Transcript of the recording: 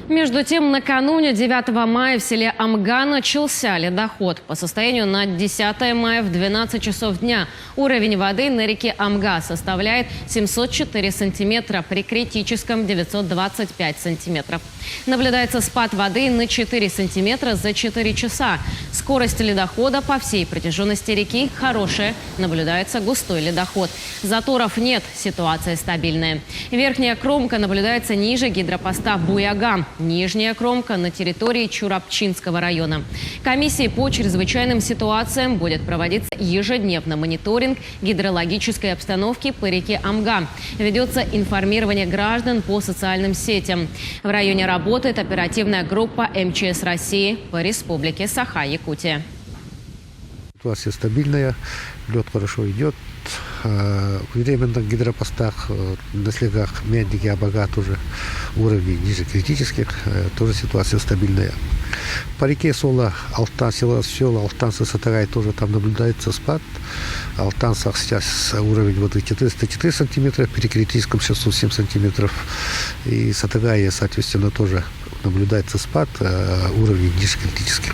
Между тем, накануне 9 мая в селе Амга начался ледоход. По состоянию на 10 мая в 12 часов дня уровень воды на реке Амга составляет 704 сантиметра, при критическом 925 сантиметров. Наблюдается спад воды на 4 сантиметра за 4 часа. Скорость ледохода по всей протяженности реки хорошая, наблюдается густой ледоход. Заторов нет, ситуация стабильная. Верхняя кромка наблюдается ниже гидропоста Буяга. Нижняя кромка на территории Чурапчинского района. Комиссией по чрезвычайным ситуациям будет проводиться ежедневно мониторинг гидрологической обстановки по реке Амга. Ведется информирование граждан по социальным сетям. В районе работает оперативная группа МЧС России по республике Саха-Якутия. Ситуация стабильная, лед хорошо идет. Временно на гидропостах на слегах Мендики, Абага тоже уровни ниже критических, тоже ситуация стабильная. По реке Сола, Алтан, села Алтан, Сатарай тоже там наблюдается спад. В Алтансах сейчас уровень воды 404 сантиметра, при критическом 607 сантиметров. И Сатарае, соответственно, тоже наблюдается спад, уровень ниже критических.